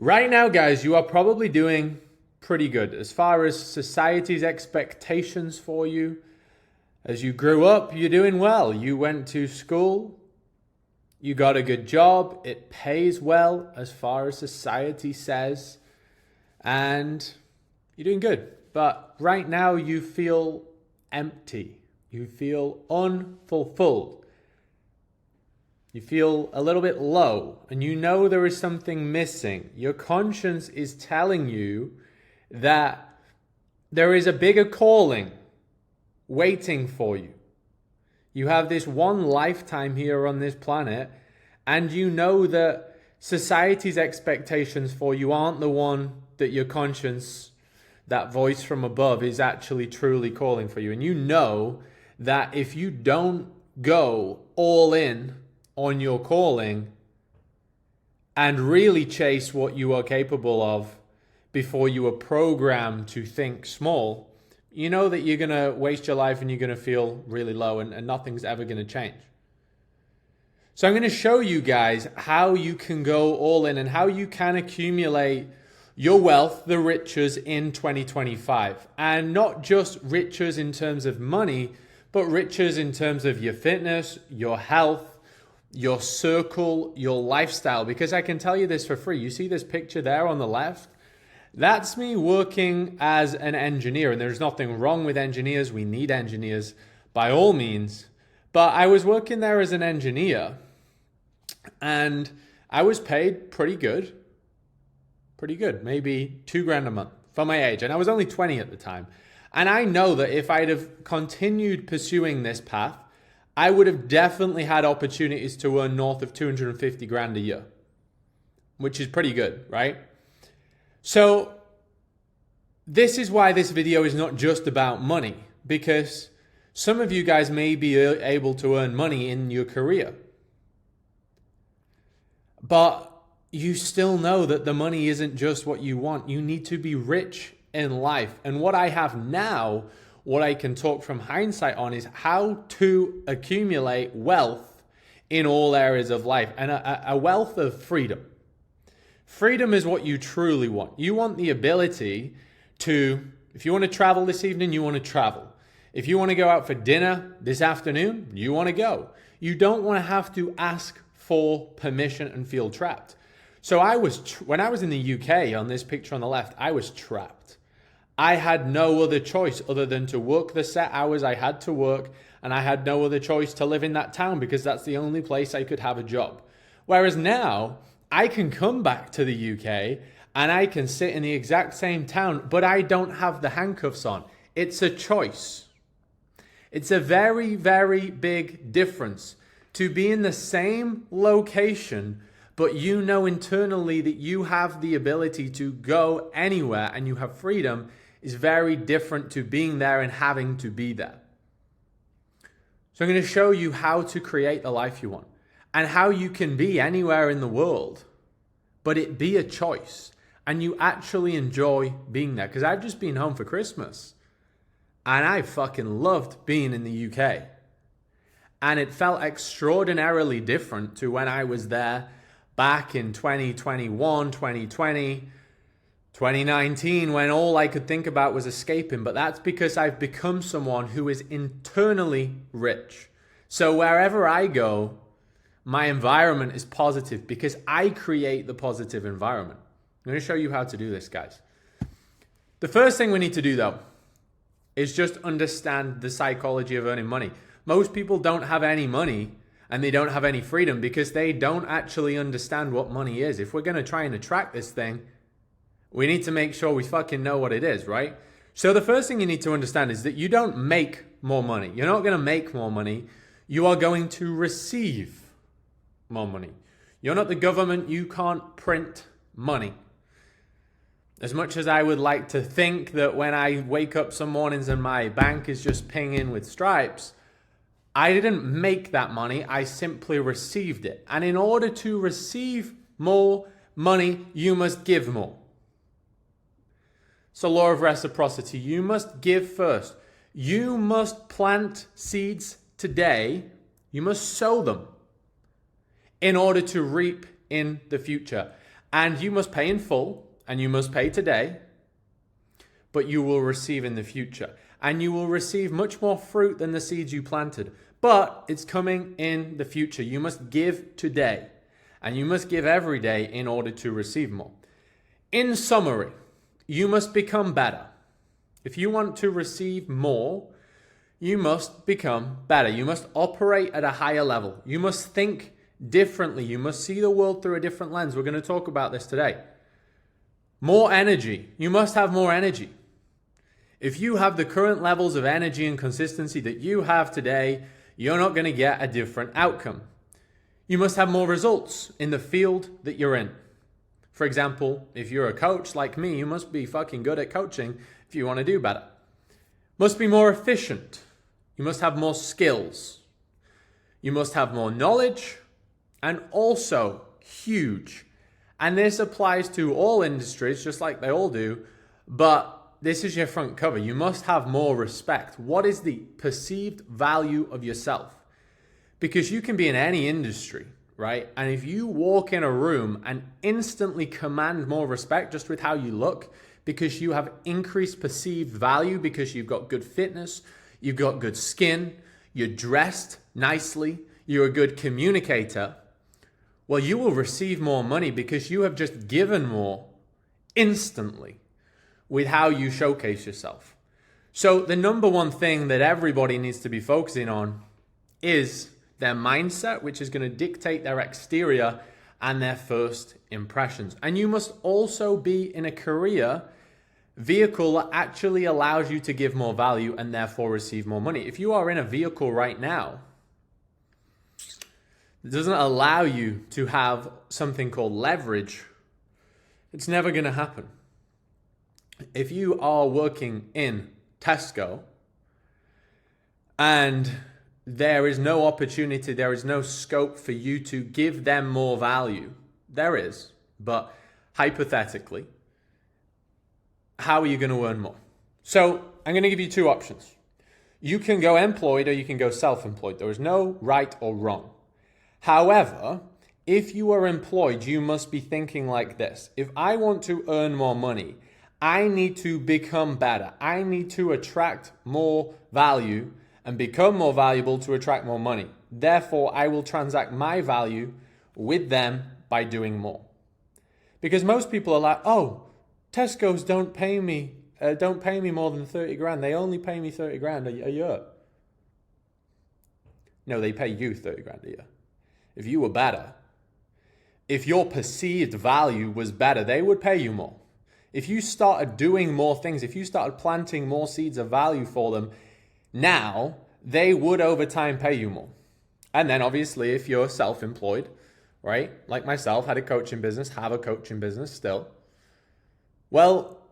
Right now, guys, you are probably doing pretty good as far as society's expectations for you. As you grew up, you're doing well. You went to school, you got a good job, it pays well as far as society says, and you're doing good. But right now, you feel empty, you feel unfulfilled. You feel a little bit low and you know there is something missing. Your conscience is telling you that there is a bigger calling waiting for you. You have this one lifetime here on this planet, and you know that society's expectations for you aren't the one that your conscience, that voice from above, is actually truly calling for you. And you know that if you don't go all in on your calling and really chase what you are capable of before you are programmed to think small, you know that you're going to waste your life and you're going to feel really low, and nothing's ever going to change. So I'm going to show you guys how you can go all in and how you can accumulate your wealth, the riches in 2025. And not just riches in terms of money, but riches in terms of your fitness, your health, your circle, your lifestyle. Because I can tell you this for free. You see this picture there on the left? That's me working as an engineer. And there's nothing wrong with engineers. We need engineers by all means. But I was working there as an engineer and I was paid pretty good. Pretty good. Maybe $2,000 a month for my age. And I was only 20 at the time. And I know that if I'd have continued pursuing this path, I would have definitely had opportunities to earn north of 250 grand a year, which is pretty good, right? So this is why this video is not just about money, because some of you guys may be able to earn money in your career, but you still know that the money isn't just what you want. You need to be rich in life. And what I have now, what I can talk from hindsight on, is how to accumulate wealth in all areas of life, and a wealth of freedom. Freedom is what you truly want. You want the ability to, if you want to travel this evening, you want to travel. If you want to go out for dinner this afternoon, you want to go. You don't want to have to ask for permission and feel trapped. So when I was in the UK, on this picture on the left, I was trapped. I had no other choice other than to work the set hours I had to work, and I had no other choice to live in that town because that's the only place I could have a job. Whereas now, I can come back to the UK and I can sit in the exact same town, but I don't have the handcuffs on. It's a choice. It's a very, very big difference to be in the same location, but you know internally that you have the ability to go anywhere and you have freedom, is very different to being there and having to be there. So I'm going to show you how to create the life you want and how you can be anywhere in the world, but it be a choice and you actually enjoy being there. Because I've just been home for Christmas and I fucking loved being in the UK. And it felt extraordinarily different to when I was there back in 2021, 2020, 2019, when all I could think about was escaping. But that's because I've become someone who is internally rich. So wherever I go, my environment is positive because I create the positive environment. I'm going to show you how to do this, guys. The first thing we need to do, though, is just understand the psychology of earning money. Most people don't have any money and they don't have any freedom because they don't actually understand what money is. If we're going to try and attract this thing, we need to make sure we fucking know what it is, right? So the first thing you need to understand is that you don't make more money. You're not going to make more money. You are going to receive more money. You're not the government. You can't print money. As much as I would like to think that when I wake up some mornings and my bank is just pinging with stripes, I didn't make that money. I simply received it. And in order to receive more money, you must give more. So law of reciprocity, you must give first. You must plant seeds today. You must sow them in order to reap in the future. And you must pay in full, and you must pay today, but you will receive in the future. And you will receive much more fruit than the seeds you planted. But it's coming in the future. You must give today, and you must give every day in order to receive more. In summary, you must become better. If you want to receive more, you must become better. You must operate at a higher level. You must think differently. You must see the world through a different lens. We're going to talk about this today. More energy. You must have more energy. If you have the current levels of energy and consistency that you have today, you're not going to get a different outcome. You must have more results in the field that you're in. For example, if you're a coach like me, you must be fucking good at coaching if you want to do better. Must be more efficient. You must have more skills. You must have more knowledge, and also huge. And this applies to all industries, just like they all do, but this is your front cover. You must have more respect. What is the perceived value of yourself? Because you can be in any industry, right? And if you walk in a room and instantly command more respect just with how you look, because you have increased perceived value, because you've got good fitness, you've got good skin, you're dressed nicely, you're a good communicator, well, you will receive more money because you have just given more instantly with how you showcase yourself. So the number one thing that everybody needs to be focusing on is their mindset, which is going to dictate their exterior and their first impressions. And you must also be in a career vehicle that actually allows you to give more value and therefore receive more money. If you are in a vehicle right now that doesn't allow you to have something called leverage, it's never going to happen. If you are working in Tesco and there is no opportunity, there is no scope for you to give them more value, there is, but hypothetically, how are you going to earn more? So I'm going to give you two options. You can go employed or you can go self-employed. There is no right or wrong. However, if you are employed, you must be thinking like this. If I want to earn more money, I need to become better. I need to attract more value and become more valuable to attract more money. Therefore, I will transact my value with them by doing more. Because most people are like, oh, Tesco's don't pay me more than 30 grand. They only pay me 30 grand a year. No, they pay you 30 grand a year. If you were better, if your perceived value was better, they would pay you more. If you started doing more things, if you started planting more seeds of value for them, now they would over time pay you more. And then obviously if you're self-employed, right? Like myself, had a coaching business, have a coaching business still. Well,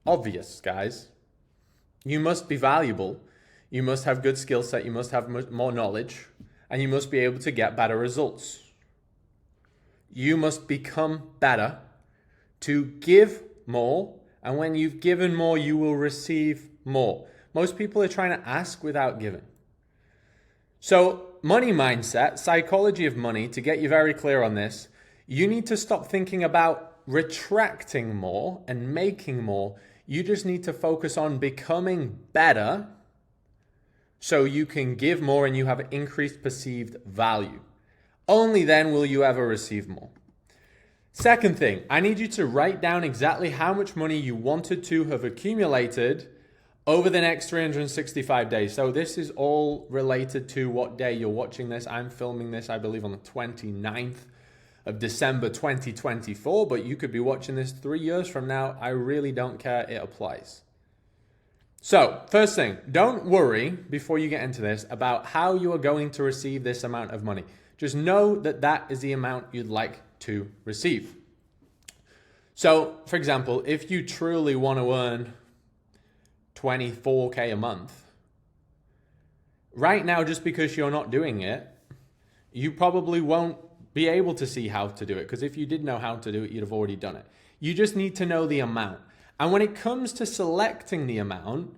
obvious, guys. You must be valuable. You must have good skill set. You must have more knowledge. And you must be able to get better results. You must become better to give more, and when you've given more, you will receive more. Most people are trying to ask without giving. So, money mindset, psychology of money, to get you very clear on this, you need to stop thinking about retracting more and making more. You just need to focus on becoming better so you can give more and you have increased perceived value. Only then will you ever receive more. Second thing, I need you to write down exactly how much money you wanted to have accumulated over the next 365 days. So this is all related to what day you're watching this. I'm filming this, I believe, on the 29th of December 2024, but you could be watching this 3 years from now. I really don't care. It applies. So first thing, don't worry before you get into this about how you are going to receive this amount of money. Just know that that is the amount you'd like to receive. So, for example, if you truly want to earn 24K a month, right now, just because you're not doing it, you probably won't be able to see how to do it, because if you did know how to do it, you'd have already done it. You just need to know the amount. And when it comes to selecting the amount,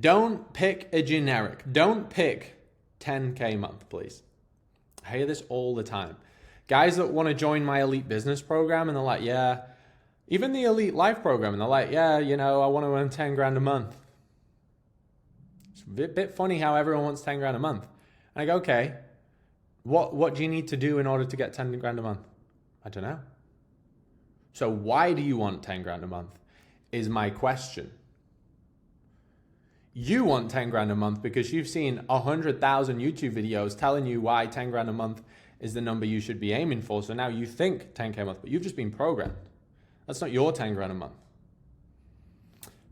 don't pick a generic. Don't pick 10K a month, please. I hear this all the time. Guys that want to join my elite business program and they're like, yeah, even the elite life program, and they're like, yeah, I want to earn 10 grand a month. It's a bit funny how everyone wants 10 grand a month. And I go, okay, what do you need to do in order to get 10 grand a month? I don't know. So why do you want 10 grand a month is my question. You want 10 grand a month because you've seen 100,000 YouTube videos telling you why 10 grand a month is the number you should be aiming for. So now you think 10K a month, but you've just been programmed. That's not your 10 grand a month.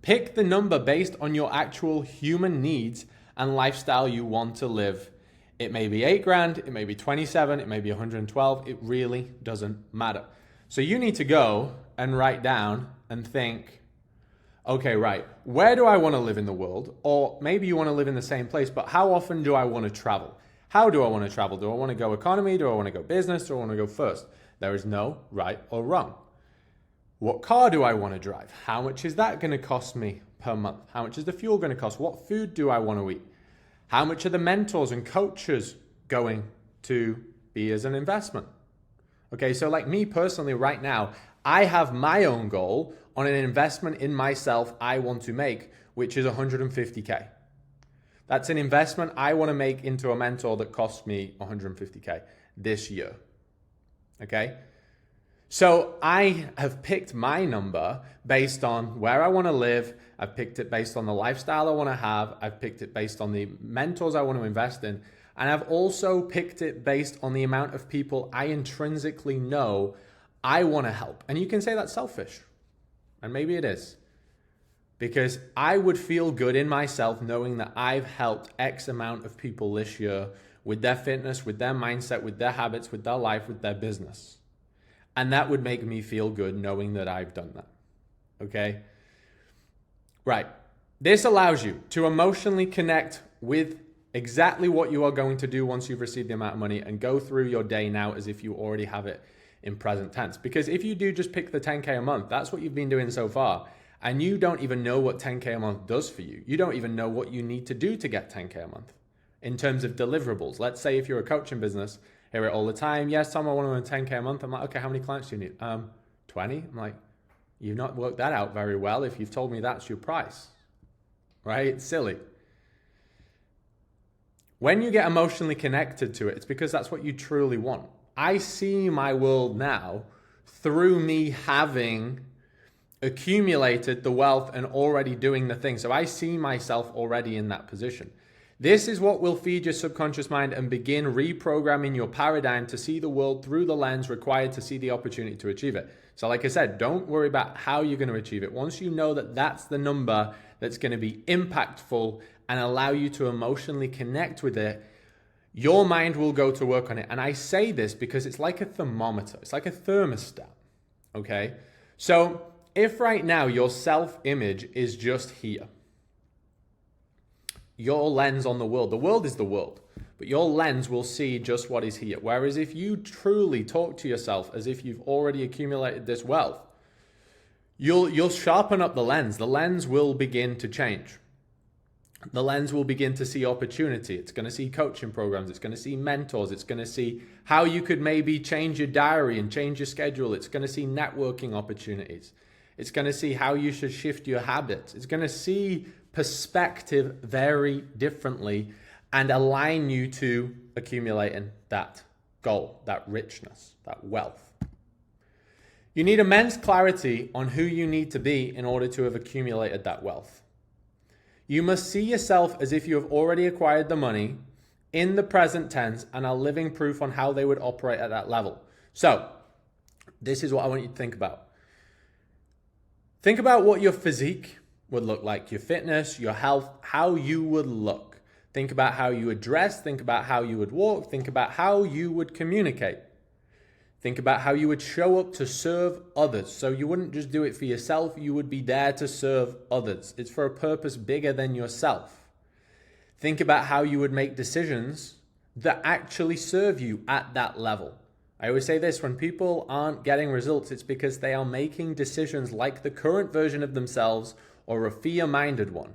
Pick the number based on your actual human needs and lifestyle you want to live. It may be 8 grand, it may be 27, it may be 112. It really doesn't matter. So you need to go and write down and think, okay, right, where do I want to live in the world? Or maybe you want to live in the same place, but how often do I want to travel? How do I want to travel? Do I want to go economy? Do I want to go business? Do I want to go first? There is no right or wrong. What car do I want to drive? How much is that going to cost me per month? How much is the fuel going to cost? What food do I want to eat? How much are the mentors and coaches going to be as an investment? Okay, so like me personally right now, I have my own goal on an investment in myself I want to make, which is 150K. That's an investment I want to make into a mentor that costs me 150K this year. Okay? So I have picked my number based on where I want to live. I've picked it based on the lifestyle I want to have. I've picked it based on the mentors I want to invest in. And I've also picked it based on the amount of people I intrinsically know I want to help. And you can say that's selfish. And maybe it is. Because I would feel good in myself knowing that I've helped X amount of people this year with their fitness, with their mindset, with their habits, with their life, with their business. And that would make me feel good knowing that I've done that. Okay? Right. This allows you to emotionally connect with exactly what you are going to do once you've received the amount of money and go through your day now as if you already have it in present tense. Because if you do just pick the 10K a month, that's what you've been doing so far. And you don't even know what 10K a month does for you. You don't even know what you need to do to get 10K a month in terms of deliverables. Let's say if you're a coaching business, hear it all the time. Yes, Tom, I want to earn 10K a month. I'm like, okay, how many clients do you need? 20. I'm like, you've not worked that out very well if you've told me that's your price, right? It's silly. When you get emotionally connected to it, it's because that's what you truly want. I see my world now through me having accumulated the wealth and already doing the thing. So I see myself already in that position. This is what will feed your subconscious mind and begin reprogramming your paradigm to see the world through the lens required to see the opportunity to achieve it. So like I said, don't worry about how you're going to achieve it. Once you know that that's the number that's going to be impactful and allow you to emotionally connect with it, your mind will go to work on it. And I say this because it's like a thermometer. It's like a thermostat. Okay? So if right now your self-image is just here, your lens on the world is the world, but your lens will see just what is here. Whereas if you truly talk to yourself as if you've already accumulated this wealth, you'll sharpen up the lens. The lens will begin to change. The lens will begin to see opportunity. It's going to see coaching programs. It's going to see mentors. It's going to see how you could maybe change your diary and change your schedule. It's going to see networking opportunities. It's going to see how you should shift your habits. It's going to see perspective very differently and align you to accumulating that goal, that richness, that wealth. You need immense clarity on who you need to be in order to have accumulated that wealth. You must see yourself as if you have already acquired the money in the present tense and are living proof on how they would operate at that level. So, this is what I want you to think about. Think about what your physique would look like, your fitness, your health, how you would look. Think about how you would dress. Think about how you would walk. Think about how you would communicate. Think about how you would show up to serve others. So you wouldn't just do it for yourself. You would be there to serve others. It's for a purpose bigger than yourself. Think about how you would make decisions that actually serve you at that level. I always say this, when people aren't getting results, it's because they are making decisions like the current version of themselves or a fear-minded one.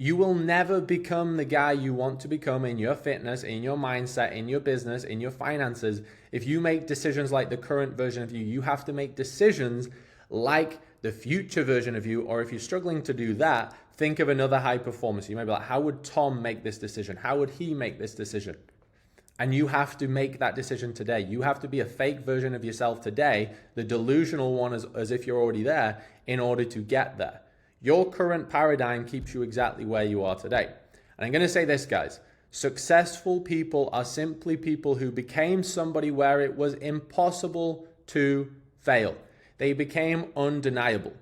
You will never become the guy you want to become in your fitness, in your mindset, in your business, in your finances. If you make decisions like the current version of you, you have to make decisions like the future version of you. Or if you're struggling to do that, think of another high performer. So you might be like, how would Tom make this decision? How would he make this decision? And you have to make that decision today. You have to be a fake version of yourself today, the delusional one as if you're already there, in order to get there. Your current paradigm keeps you exactly where you are today. And I'm going to say this, guys. Successful people are simply people who became somebody where it was impossible to fail. They became undeniable.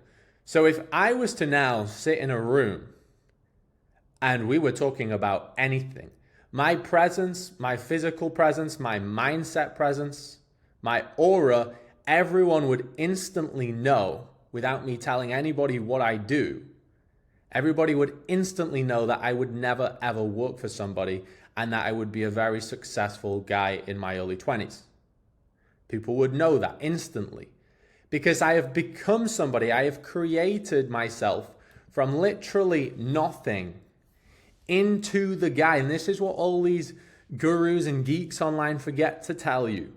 So if I was to now sit in a room and we were talking about anything, my presence, my physical presence, my mindset presence, my aura, everyone would instantly know without me telling anybody what I do. Everybody would instantly know that I would never ever work for somebody and that I would be a very successful guy in my early 20s. People would know that instantly because I have become somebody. I have created myself from literally nothing into the guy. And this is what all these gurus and geeks online forget to tell you.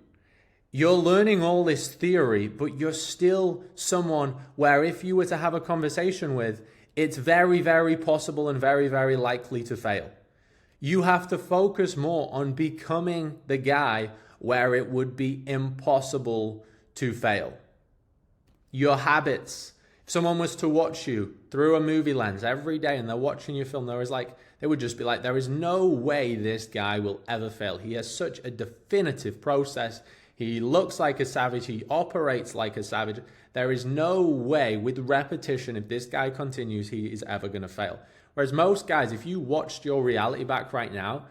You're learning all this theory, but you're still someone where if you were to have a conversation with, it's very, very possible and very, very likely to fail. You have to focus more on becoming the guy where it would be impossible to fail. Your habits. If someone was to watch you through a movie lens every day and they're watching your film, they would just be like, there is no way this guy will ever fail. He has such a definitive process. He looks like a savage. He operates like a savage. There is no way with repetition, if this guy continues, he is ever going to fail. Whereas most guys, if you watched your reality back right now,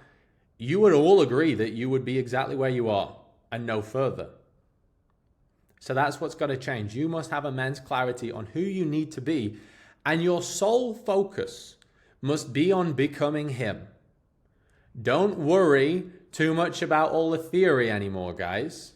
you would all agree that you would be exactly where you are and no further. So that's what's got to change. You must have immense clarity on who you need to be, and your sole focus must be on becoming him. Don't worry too much about all the theory anymore, guys.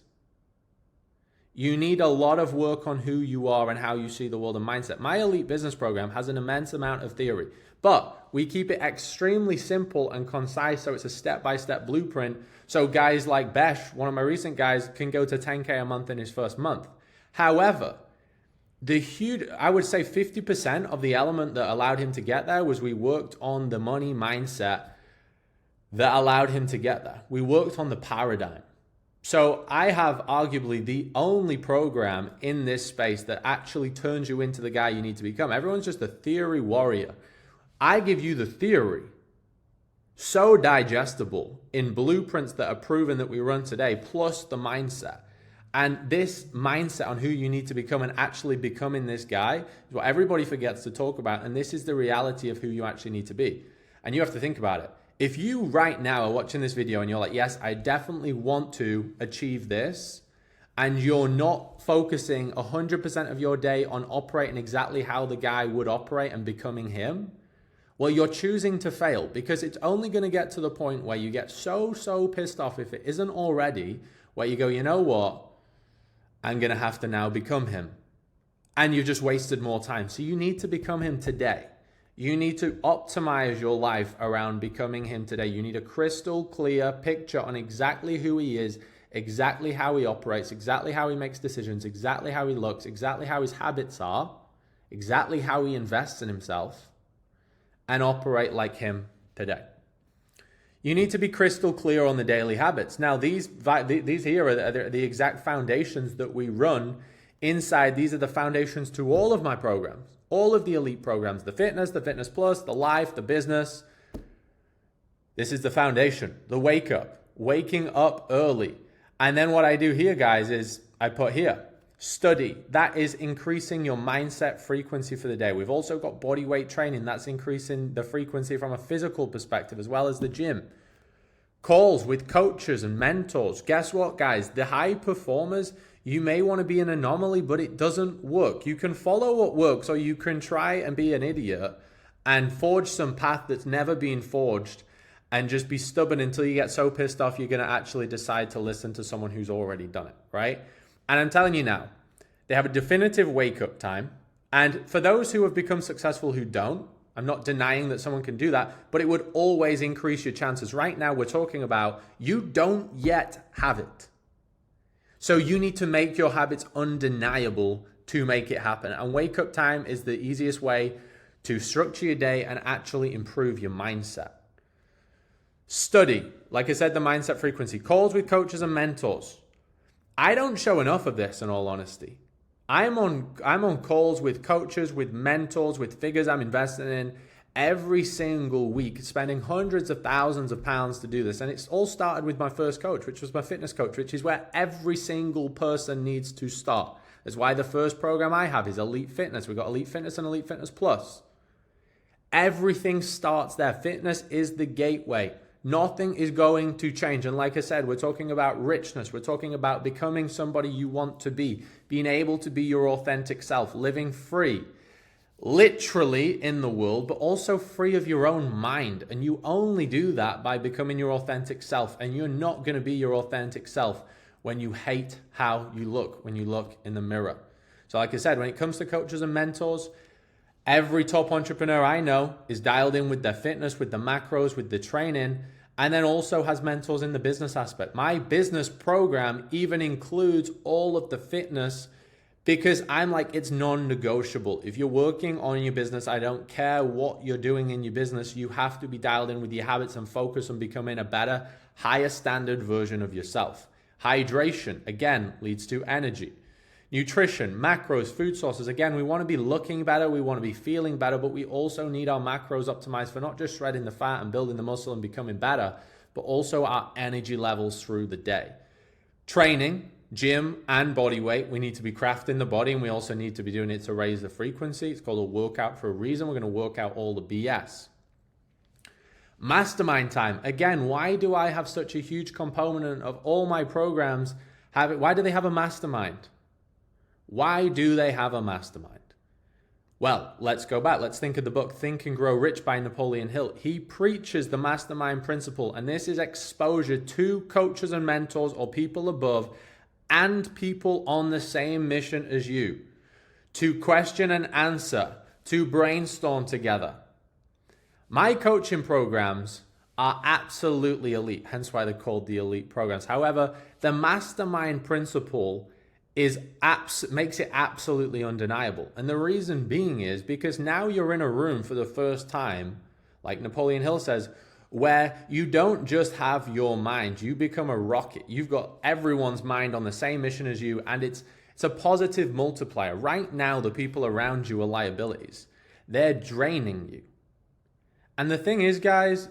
You need a lot of work on who you are and how you see the world and mindset. My elite business program has an immense amount of theory, but we keep it extremely simple and concise, so it's a step-by-step blueprint. So guys like Besh, one of my recent guys, can go to 10K a month in his first month. However, I would say 50% of the element that allowed him to get there was we worked on the money mindset that allowed him to get there. We worked on the paradigm. So I have arguably the only program in this space that actually turns you into the guy you need to become. Everyone's just a theory warrior. I give you the theory, so digestible in blueprints that are proven that we run today, plus the mindset. And this mindset on who you need to become and actually becoming this guy is what everybody forgets to talk about. And this is the reality of who you actually need to be. And you have to think about it. If you right now are watching this video and you're like, yes, I definitely want to achieve this, and you're not focusing 100% of your day on operating exactly how the guy would operate and becoming him, well, you're choosing to fail, because it's only going to get to the point where you get so pissed off, if it isn't already, where you go, you know what? I'm going to have to now become him. And you've just wasted more time. So you need to become him today. You need to optimize your life around becoming him today. You need a crystal clear picture on exactly who he is, exactly how he operates, exactly how he makes decisions, exactly how he looks, exactly how his habits are, exactly how he invests in himself, and operate like him today. You need to be crystal clear on the daily habits. Now, these here are the exact foundations that we run inside. These are the foundations to all of my programs. All of the elite programs, the fitness plus, the life, the business. This is the foundation, the wake up, waking up early. And then what I do here, guys, is I put here, study. That is increasing your mindset frequency for the day. We've also got body weight training. That's increasing the frequency from a physical perspective, as well as the gym. Calls with coaches and mentors. Guess what, guys? The high performers, you may want to be an anomaly, but it doesn't work. You can follow what works, or you can try and be an idiot and forge some path that's never been forged and just be stubborn until you get so pissed off you're going to actually decide to listen to someone who's already done it, right? And I'm telling you now, they have a definitive wake-up time. And for those who have become successful who don't, I'm not denying that someone can do that, but it would always increase your chances. Right now, we're talking about you don't yet have it. So you need to make your habits undeniable to make it happen. And wake up time is the easiest way to structure your day and actually improve your mindset. Study, like I said, the mindset frequency, calls with coaches and mentors. I don't show enough of this, in all honesty. I'm on calls with coaches, with mentors, with figures I'm investing in every single week, spending hundreds of thousands of pounds to do this. And it's all started with my first coach, which was my fitness coach, which is where every single person needs to start. That's why the first program I have is Elite Fitness. We've got Elite Fitness and Elite Fitness Plus. Everything starts there. Fitness is the gateway. Nothing is going to change. And like I said, we're talking about richness. We're talking about becoming somebody you want to be, being able to be your authentic self, living free, literally in the world, but also free of your own mind. And you only do that by becoming your authentic self. And you're not going to be your authentic self when you hate how you look, when you look in the mirror. So like I said, when it comes to coaches and mentors, every top entrepreneur I know is dialed in with their fitness, with the macros, with the training, and then also has mentors in the business aspect. My business program even includes all of the fitness because I'm like, it's non-negotiable. If you're working on your business, I don't care what you're doing in your business, you have to be dialed in with your habits and focus on becoming a better, higher standard version of yourself. Hydration, again, leads to energy. Nutrition, macros, food sources. Again, we want to be looking better, we want to be feeling better, but we also need our macros optimized for not just shredding the fat and building the muscle and becoming better, but also our energy levels through the day. Training, gym and body weight. We need to be crafting the body and we also need to be doing it to raise the frequency. It's called a workout for a reason. We're going to work out all the BS. Mastermind time. Again, why do I have such a huge component of all my programs? Why do they have a mastermind? Why do they have a mastermind? Well, let's go back. Let's think of the book Think and Grow Rich by Napoleon Hill. He preaches the mastermind principle, and this is exposure to coaches and mentors or people above and people on the same mission as you to question and answer, to brainstorm together. My coaching programs are absolutely elite, hence why they're called the elite programs. However, the mastermind principle makes it absolutely undeniable. And the reason being is because now you're in a room for the first time, like Napoleon Hill says, where you don't just have your mind, you become a rocket. You've got everyone's mind on the same mission as you, and it's a positive multiplier. Right now, the people around you are liabilities. They're draining you. And the thing is, guys,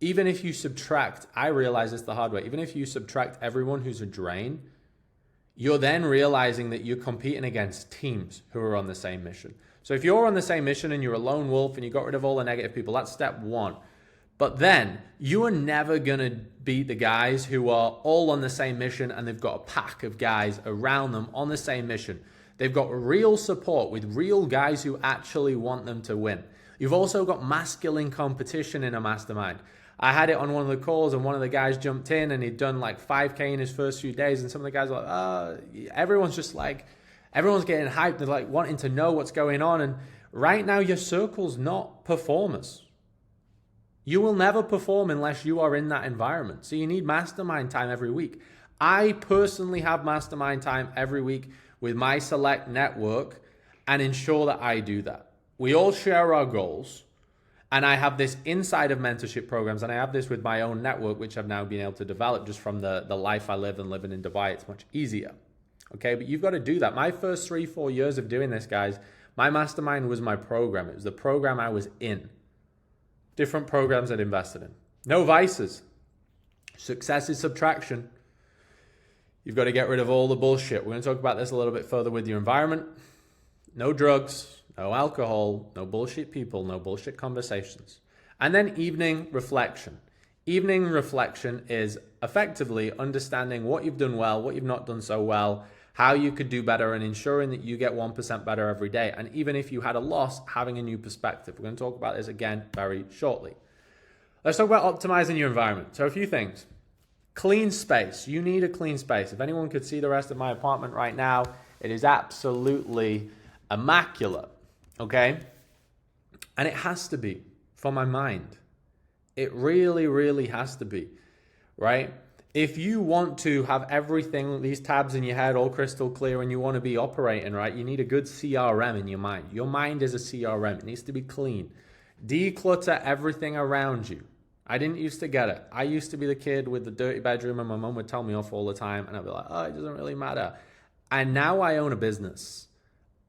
even if you subtract, I realize this the hard way, even if you subtract everyone who's a drain, you're then realizing that you're competing against teams who are on the same mission. So if you're on the same mission and you're a lone wolf and you got rid of all the negative people, that's step one. But then you are never going to beat the guys who are all on the same mission and they've got a pack of guys around them on the same mission. They've got real support with real guys who actually want them to win. You've also got masculine competition in a mastermind. I had it on one of the calls and one of the guys jumped in and he'd done like 5K in his first few days, and some of the guys were like, everyone's getting hyped. They're like wanting to know what's going on. And right now your circle's not performers. You will never perform unless you are in that environment. So you need mastermind time every week. I personally have mastermind time every week with my select network and ensure that I do that. We all share our goals. And I have this inside of mentorship programs, and I have this with my own network, which I've now been able to develop just from the life I live and living in Dubai. It's much easier. Okay, but you've got to do that. My first 3-4 years of doing this, guys, my mastermind was my program. It was the program I was in. Different programs I'd invested in. No vices. Success is subtraction. You've got to get rid of all the bullshit. We're going to talk about this a little bit further with your environment. No drugs. No alcohol, no bullshit people, no bullshit conversations. And then evening reflection. Evening reflection is effectively understanding what you've done well, what you've not done so well, how you could do better, and ensuring that you get 1% better every day. And even if you had a loss, having a new perspective. We're going to talk about this again very shortly. Let's talk about optimizing your environment. So a few things. Clean space. You need a clean space. If anyone could see the rest of my apartment right now, it is absolutely immaculate. Okay? And it has to be for my mind. It really, really has to be, right? If you want to have everything, these tabs in your head all crystal clear and you want to be operating, right, you need a good CRM in your mind. Your mind is a CRM. It needs to be clean. Declutter everything around you. I didn't used to get it. I used to be the kid with the dirty bedroom and my mom would tell me off all the time and I'd be like, oh, it doesn't really matter. And now I own a business.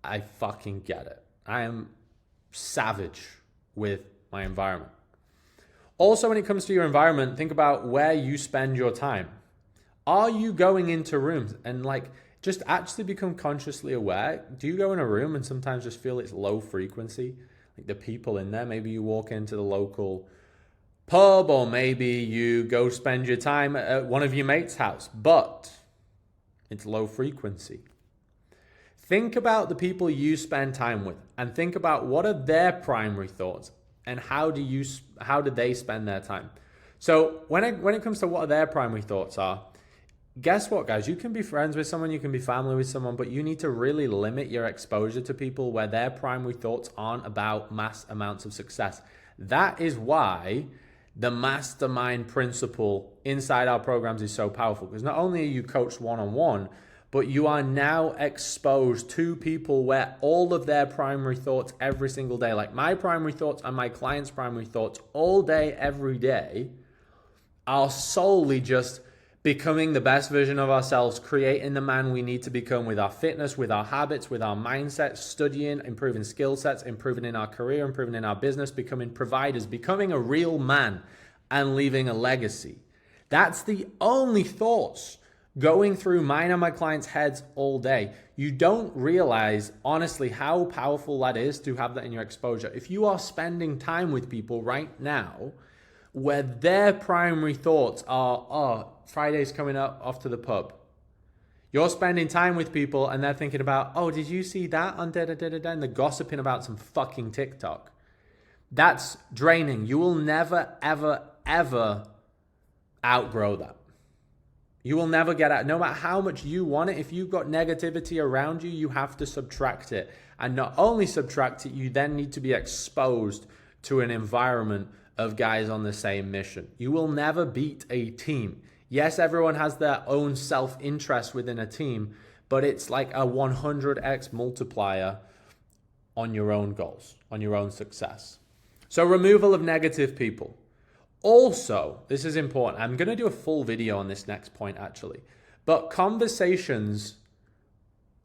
I fucking get it. I am savage with my environment. Also, when it comes to your environment, think about where you spend your time. Are you going into rooms and like just actually become consciously aware? Do you go in a room and sometimes just feel it's low frequency? Like the people in there, maybe you walk into the local pub or maybe you go spend your time at one of your mates' house, but it's low frequency. Think about the people you spend time with and think about what are their primary thoughts and how do they spend their time. So when it comes to what their primary thoughts are, guess what, guys? You can be friends with someone, you can be family with someone, but you need to really limit your exposure to people where their primary thoughts aren't about mass amounts of success. That is why the mastermind principle inside our programs is so powerful, because not only are you coached one-on-one, but you are now exposed to people where all of their primary thoughts every single day, like my primary thoughts and my clients' primary thoughts all day, every day, are solely just becoming the best version of ourselves, creating the man we need to become with our fitness, with our habits, with our mindset, studying, improving skill sets, improving in our career, improving in our business, becoming providers, becoming a real man and leaving a legacy. That's the only thoughts going through mine and my clients' heads all day. You don't realize, honestly, how powerful that is to have that in your exposure. If you are spending time with people right now where their primary thoughts are, oh, Friday's coming up, off to the pub. You're spending time with people and they're thinking about, oh, did you see that on da-da-da-da-da? And they're gossiping about some fucking TikTok. That's draining. You will never, ever, ever outgrow that. You will never get out. No matter how much you want it, if you've got negativity around you, you have to subtract it. And not only subtract it, you then need to be exposed to an environment of guys on the same mission. You will never beat a team. Yes, everyone has their own self-interest within a team, but it's like a 100x multiplier on your own goals, on your own success. So removal of negative people. Also, this is important. I'm going to do a full video on this next point actually, but conversations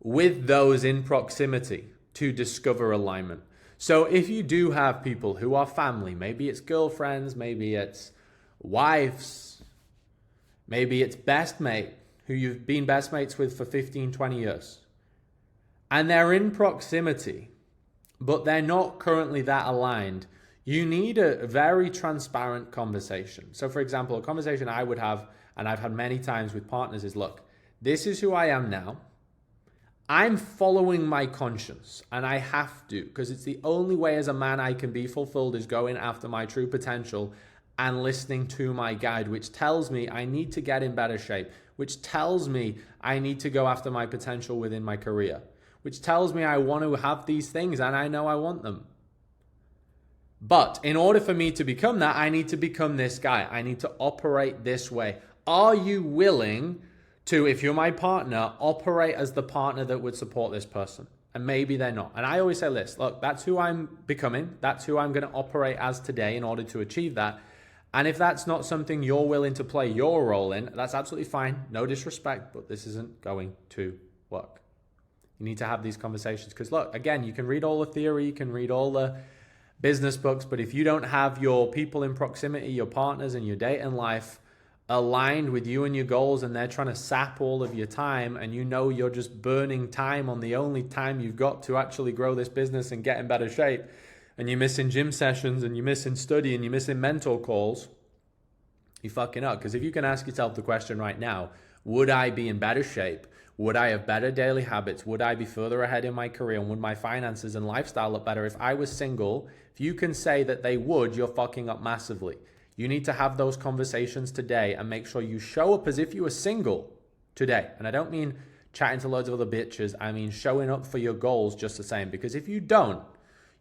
with those in proximity to discover alignment. So if you do have people who are family, maybe it's girlfriends, maybe it's wives, maybe it's best mate who you've been best mates with for 15, 20 years, and they're in proximity, but they're not currently that aligned, you need a very transparent conversation. So for example, a conversation I would have, and I've had many times with partners is, look, this is who I am now. I'm following my conscience and I have to, because it's the only way as a man I can be fulfilled is going after my true potential and listening to my guide, which tells me I need to get in better shape, which tells me I need to go after my potential within my career, which tells me I want to have these things and I know I want them. But in order for me to become that, I need to become this guy. I need to operate this way. Are you willing to, if you're my partner, operate as the partner that would support this person? And maybe they're not. And I always say this, look, that's who I'm becoming. That's who I'm going to operate as today in order to achieve that. And if that's not something you're willing to play your role in, that's absolutely fine. No disrespect, but this isn't going to work. You need to have these conversations because look, again, you can read all the theory, you can read all the business books, but if you don't have your people in proximity, your partners and your dating life aligned with you and your goals, and they're trying to sap all of your time, and you know you're just burning time on the only time you've got to actually grow this business and get in better shape, and you're missing gym sessions and you're missing study and you're missing mentor calls, you're fucking up. Because if you can ask yourself the question right now, would I be in better shape? Would I have better daily habits? Would I be further ahead in my career? And would my finances and lifestyle look better if I was single? If you can say that they would, you're fucking up massively. You need to have those conversations today and make sure you show up as if you were single today. And I don't mean chatting to loads of other bitches. I mean showing up for your goals just the same. Because if you don't,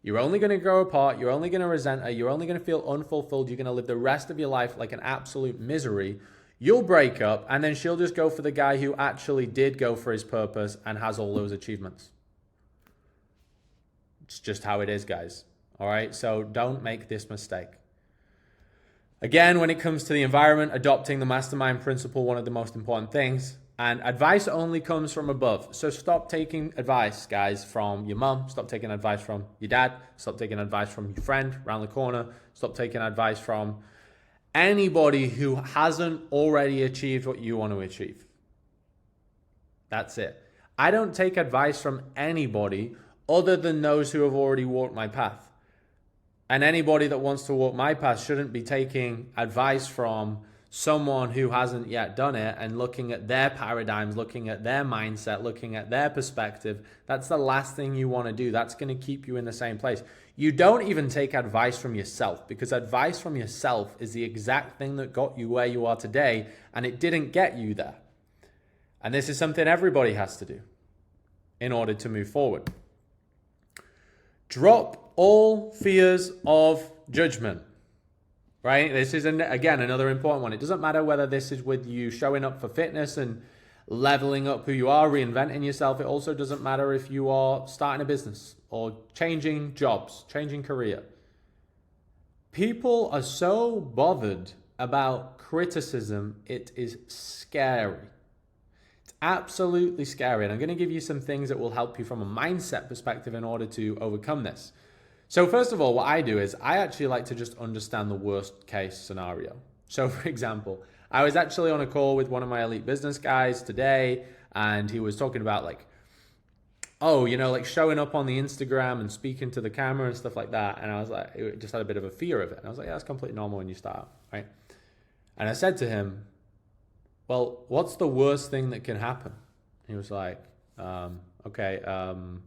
You're only going to grow apart. You're only going to resent her. You're only going to feel unfulfilled. You're going to live the rest of your life like an absolute misery. You'll break up, and then she'll just go for the guy who actually did go for his purpose and has all those achievements. It's just how it is, guys. All right? So don't make this mistake. Again, when it comes to the environment, adopting the mastermind principle, one of the most important things. And advice only comes from above. So stop taking advice, guys, from your mom. Stop taking advice from your dad. Stop taking advice from your friend around the corner. Stop taking advice from anybody who hasn't already achieved what you want to achieve. That's it. I don't take advice from anybody other than those who have already walked my path. And anybody that wants to walk my path shouldn't be taking advice from someone who hasn't yet done it and looking at their paradigms, looking at their mindset, looking at their perspective. That's the last thing you want to do. That's going to keep you in the same place. You don't even take advice from yourself, because advice from yourself is the exact thing that got you where you are today, and it didn't get you there. And this is something everybody has to do in order to move forward. Drop all fears of judgment. Right? This is, again, another important one. It doesn't matter whether this is with you showing up for fitness and leveling up who you are, reinventing yourself. It also doesn't matter if you are starting a business or changing jobs, changing career. People are so bothered about criticism, it is scary. It's absolutely scary. And I'm going to give you some things that will help you from a mindset perspective in order to overcome this. So first of all, what I do is I actually like to just understand the worst case scenario. So for example, I was actually on a call with one of my elite business guys today, and he was talking about like, oh, you know, like showing up on the Instagram and speaking to the camera and stuff like that. And I was like, it just had a bit of a fear of it. And I was like, yeah, that's completely normal when you start, right? And I said to him, well, what's the worst thing that can happen? He was like, okay,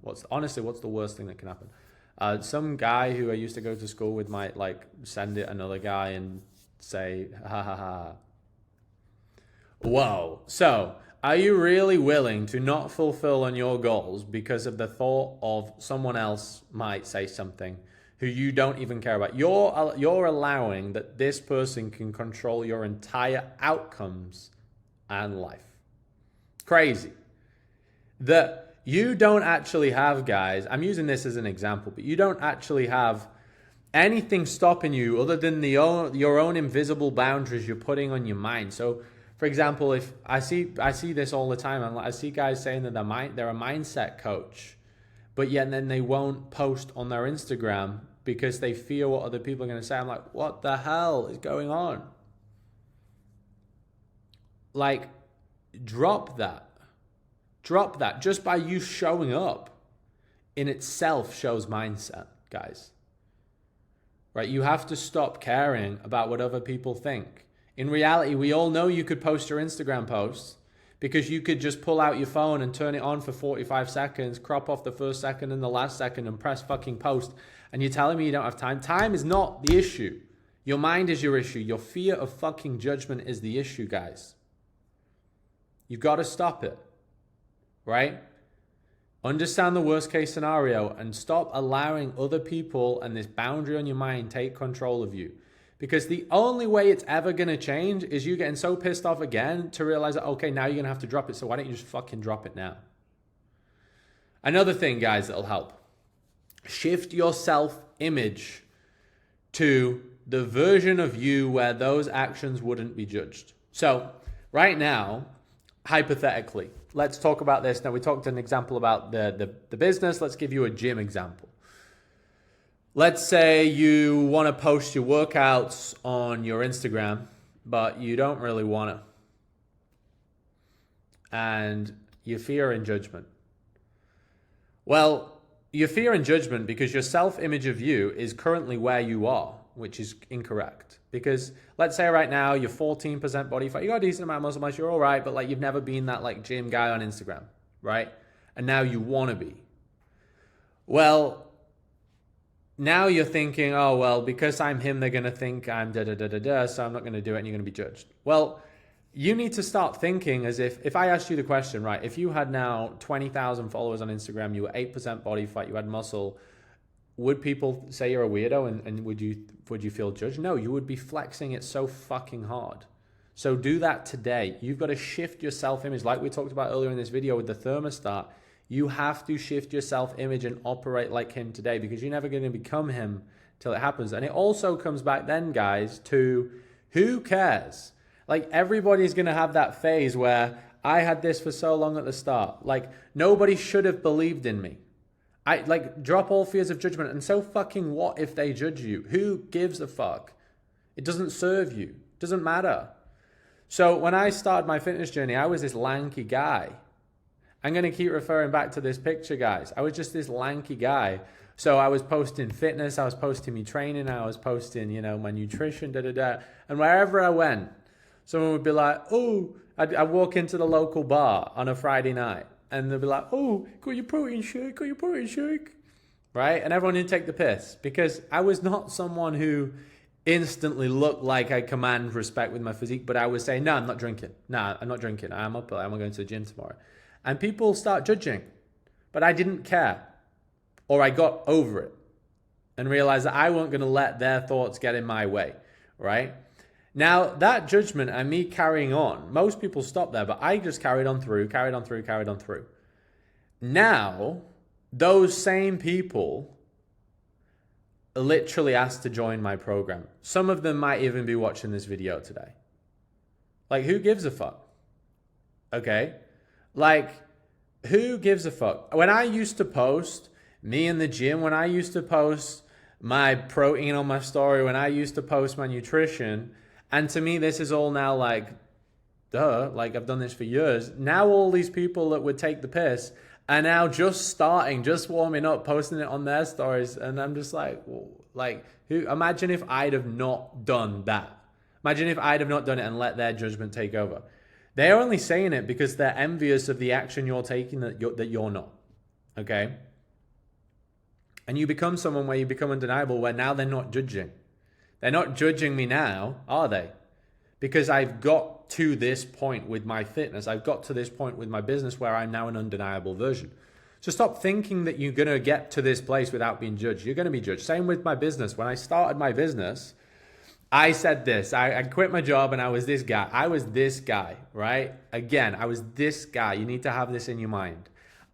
what's the worst thing that can happen? Some guy who I used to go to school with might like send it another guy and say, ha ha ha. Whoa. So are you really willing to not fulfill on your goals because of the thought of someone else might say something who you don't even care about? You're allowing that this person can control your entire outcomes and life. Crazy. That you don't actually have, guys, I'm using this as an example, but you don't actually have anything stopping you other than your own invisible boundaries you're putting on your mind. So, for example, if I see this all the time, and I see guys saying that they're a mindset coach, but yet then they won't post on their Instagram because they fear what other people are going to say. I'm like, what the hell is going on? Like, drop that. Drop that. Just by you showing up in itself shows mindset, guys. Right? You have to stop caring about what other people think. In reality, we all know you could post your Instagram posts because you could just pull out your phone and turn it on for 45 seconds, crop off the first second and the last second and press fucking post. And you're telling me you don't have time? Time is not the issue. Your mind is your issue. Your fear of fucking judgment is the issue, guys. You've got to stop it. Right? Understand the worst case scenario and stop allowing other people and this boundary on your mind take control of you. Because the only way it's ever going to change is you getting so pissed off again to realize that, okay, now you're going to have to drop it. So why don't you just fucking drop it now? Another thing, guys, that'll help. Shift your self-image to the version of you where those actions wouldn't be judged. So right now, hypothetically, let's talk about this. Now, we talked an example about the business. Let's give you a gym example. Let's say you want to post your workouts on your Instagram, but you don't really want to. And you fear in judgment. Well, you fear in judgment because your self-image of you is currently where you are, which is incorrect. Because let's say right now you're 14% body fat, you got a decent amount of muscle mass, you're all right, but like you've never been that like gym guy on Instagram, right? And now you want to be. Well, now you're thinking, oh, well, because I'm him, they're going to think I'm da-da-da-da-da, so I'm not going to do it and you're going to be judged. Well, you need to start thinking as if I asked you the question, right, if you had now 20,000 followers on Instagram, you were 8% body fat, you had muscle, would people say you're a weirdo and would you feel judged? No, you would be flexing it so fucking hard. So do that today. You've got to shift your self-image. Like we talked about earlier in this video with the thermostat, you have to shift your self-image and operate like him today, because you're never going to become him till it happens. And it also comes back then, guys, to who cares? Like, everybody's going to have that phase where I had this for so long at the start. Like, nobody should have believed in me. Drop all fears of judgment. And so fucking what if they judge you? Who gives a fuck? It doesn't serve you. It doesn't matter. So when I started my fitness journey, I was this lanky guy. I'm going to keep referring back to this picture, guys. I was just this lanky guy. So I was posting fitness, I was posting me training, I was posting, my nutrition, And wherever I went, someone would be like, oh, I'd walk into the local bar on a Friday night, and they'd be like, oh, got your protein shake, right? And everyone would take the piss, because I was not someone who instantly looked like I command respect with my physique, but I was saying, no, I'm not drinking. No, I'm not drinking. I'm going to the gym tomorrow. And people start judging, but I didn't care. Or I got over it and realized that I wasn't going to let their thoughts get in my way, right? Now, that judgment and me carrying on, most people stop there, but I just carried on through. Now, those same people literally asked to join my program. Some of them might even be watching this video today. Like, who gives a fuck? Okay? Like, who gives a fuck? When I used to post me in the gym, when I used to post my protein on my story, when I used to post my nutrition, and to me, this is all now like, duh, like I've done this for years. Now all these people that would take the piss are now just warming up, posting it on their stories. And I'm just like, who? Imagine if I'd have not done that. Imagine if I'd have not done it and let their judgment take over. They're only saying it because they're envious of the action you're taking that you're not. Okay? And you become someone where you become undeniable, where now they're not judging. They're not judging me now, are they? Because I've got to this point with my fitness. I've got to this point with my business where I'm now an undeniable version. So stop thinking that you're going to get to this place without being judged. You're going to be judged. Same with my business. When I started my business, I said this. I quit my job and I was this guy. I was this guy, right? Again, I was this guy. You need to have this in your mind.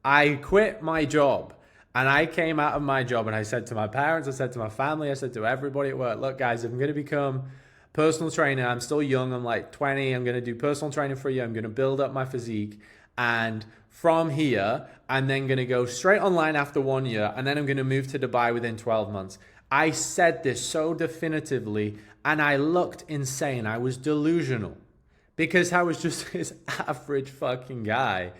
I quit my job. And I came out of my job and I said to my parents, I said to my family, I said to everybody at work, look guys, if I'm going to become personal trainer, I'm still young, I'm like 20, I'm going to do personal training for you, I'm going to build up my physique. And from here, I'm then going to go straight online after 1 year, and then I'm going to move to Dubai within 12 months. I said this so definitively, and I looked insane. I was delusional because I was just this average fucking guy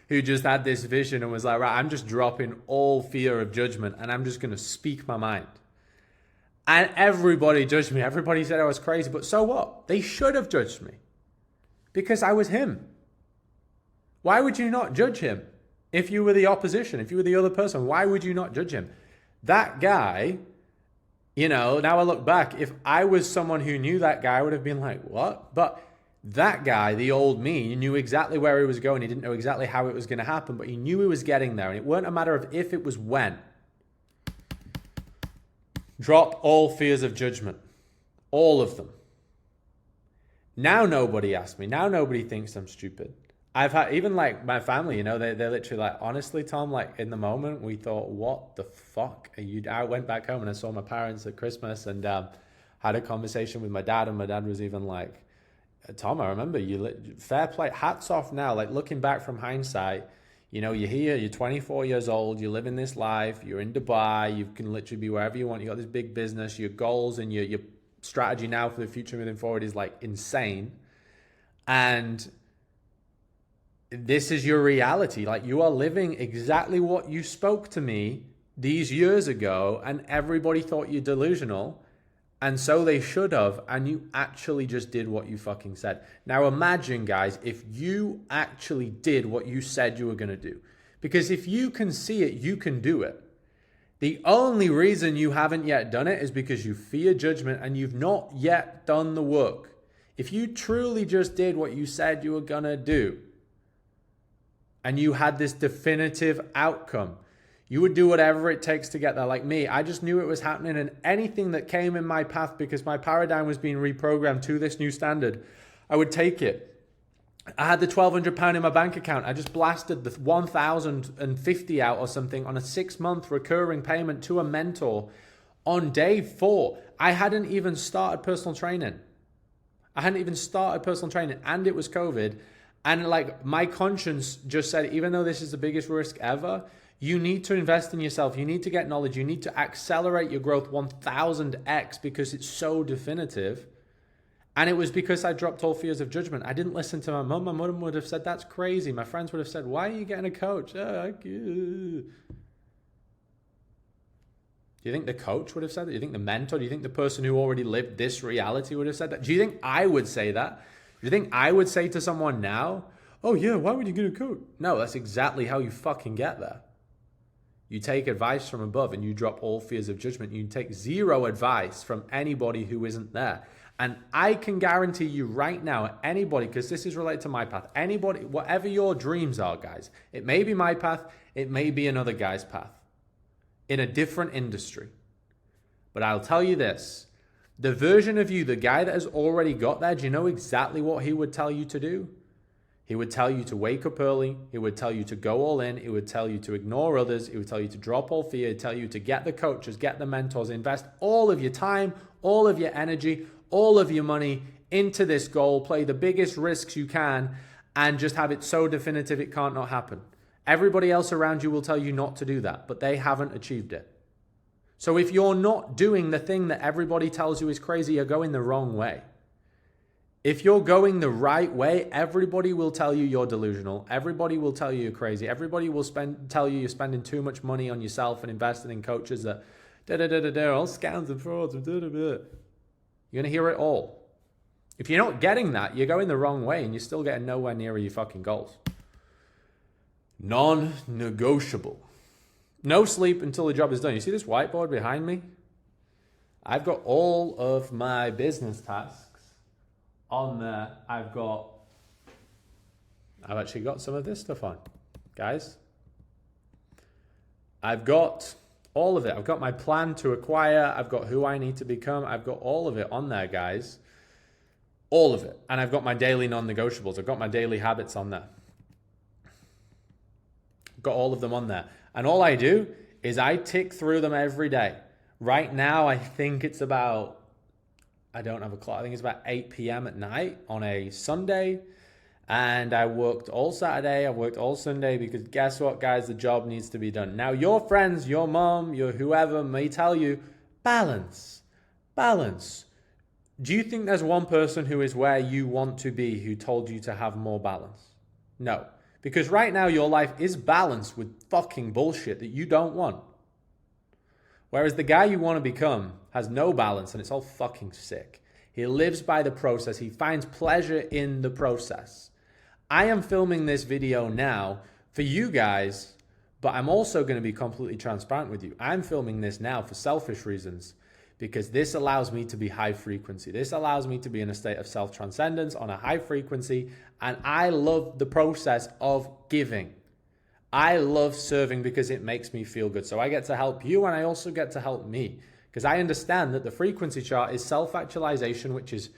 who just had this vision and was like, right, I'm just dropping all fear of judgment and I'm just going to speak my mind. And everybody judged me. Everybody said I was crazy, but so what? They should have judged me because I was him. Why would you not judge him? If you were the opposition, if you were the other person, why would you not judge him? That guy, now I look back, if I was someone who knew that guy, I would have been like, what? But that guy, the old me, he knew exactly where he was going. He didn't know exactly how it was going to happen, but he knew he was getting there. And it weren't a matter of if, it was when. Drop all fears of judgment. All of them. Now nobody asks me. Now nobody thinks I'm stupid. I've had, even like my family, they're literally like, honestly, Tom, like in the moment, we thought, what the fuck are you? I went back home and I saw my parents at Christmas and had a conversation with my dad. And my dad was even like, Tom, I remember you, fair play, hats off now, like looking back from hindsight, you're here, you're 24 years old, you're living this life, you're in Dubai, you can literally be wherever you want, you got this big business, your goals and your strategy now for the future moving forward is like insane. And this is your reality. Like you are living exactly what you spoke to me these years ago, and everybody thought you're delusional. And so they should have, and you actually just did what you fucking said. Now imagine, guys, if you actually did what you said you were going to do. Because if you can see it, you can do it. The only reason you haven't yet done it is because you fear judgment and you've not yet done the work. If you truly just did what you said you were going to do, and you had this definitive outcome, You would do whatever it takes to get there. Like me, I just knew it was happening, and anything that came in my path because my paradigm was being reprogrammed to this new standard, I would take it. I had the £1,200 in my bank account. I just blasted the 1,050 out or something on a 6-month recurring payment to a mentor on day 4. I hadn't even started personal training. And it was COVID. And like my conscience just said, even though this is the biggest risk ever, you need to invest in yourself. You need to get knowledge. You need to accelerate your growth 1000x because it's so definitive. And it was because I dropped all fears of judgment. I didn't listen to my mum. My mum would have said, that's crazy. My friends would have said, why are you getting a coach? Do you think the coach would have said that? Do you think the mentor? Do you think the person who already lived this reality would have said that? Do you think I would say that? Do you think I would say to someone now, oh yeah, why would you get a coach? No, that's exactly how you fucking get there. You take advice from above and you drop all fears of judgment. You take zero advice from anybody who isn't there. And I can guarantee you right now, anybody, because this is related to my path, anybody, whatever your dreams are, guys, it may be my path, it may be another guy's path in a different industry. But I'll tell you this, the version of you, the guy that has already got there, do you know exactly what he would tell you to do? He would tell you to wake up early. He would tell you to go all in. He would tell you to ignore others. He would tell you to drop all fear. He'd tell you to get the coaches, get the mentors, invest all of your time, all of your energy, all of your money into this goal, play the biggest risks you can, and just have it so definitive it can't not happen. Everybody else around you will tell you not to do that, but they haven't achieved it. So if you're not doing the thing that everybody tells you is crazy, you're going the wrong way. If you're going the right way, everybody will tell you you're delusional. Everybody will tell you you're crazy. Everybody will tell you you're spending too much money on yourself and investing in coaches that all scams and frauds. You're going to hear it all. If you're not getting that, you're going the wrong way and you're still getting nowhere near your fucking goals. Non-negotiable. No sleep until the job is done. You see this whiteboard behind me? I've got all of my business tasks on there. I've actually got some of this stuff on, guys. I've got all of it. I've got my plan to acquire. I've got who I need to become. I've got all of it on there, guys. All of it. And I've got my daily non-negotiables. I've got my daily habits on there. I've got all of them on there. And all I do is I tick through them every day. Right now, I think it's about, I don't have a clock. I think it's about 8 p.m. at night on a Sunday. And I worked all Saturday. I worked all Sunday because guess what, guys? The job needs to be done. Now, your friends, your mom, your whoever may tell you, balance. Do you think there's one person who is where you want to be who told you to have more balance? No. Because right now your life is balanced with fucking bullshit that you don't want. Whereas the guy you want to become has no balance and it's all fucking sick. He lives by the process. He finds pleasure in the process. I am filming this video now for you guys, but I'm also going to be completely transparent with you. I'm filming this now for selfish reasons because this allows me to be high frequency. This allows me to be in a state of self-transcendence on a high frequency, and I love the process of giving. I love serving because it makes me feel good. So I get to help you and I also get to help me because I understand that the frequency chart is self-actualization, which is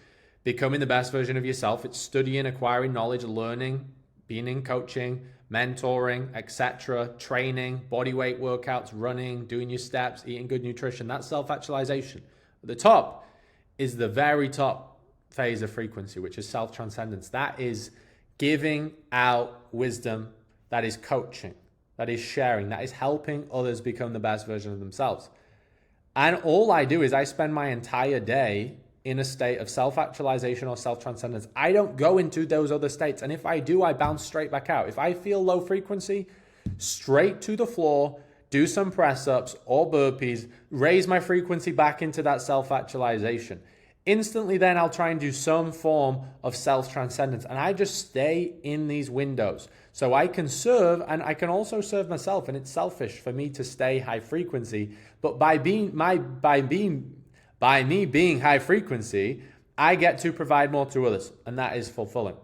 becoming the best version of yourself. It's studying, acquiring knowledge, learning, being in coaching, mentoring, etc., training, body weight workouts, running, doing your steps, eating good nutrition. That's self-actualization. At the top is the very top phase of frequency, which is self-transcendence. That is giving out wisdom. That is coaching. That is sharing. That is helping others become the best version of themselves. And all I do is I spend my entire day in a state of self-actualization or self-transcendence. I don't go into those other states. And if I do, I bounce straight back out. If I feel low frequency, straight to the floor, do some press-ups or burpees, raise my frequency back into that self-actualization. Instantly then I'll try and do some form of self-transcendence. And I just stay in these windows. So I can serve and I can also serve myself. And it's selfish for me to stay high frequency. But by me being high frequency, I get to provide more to others. And that is fulfilling.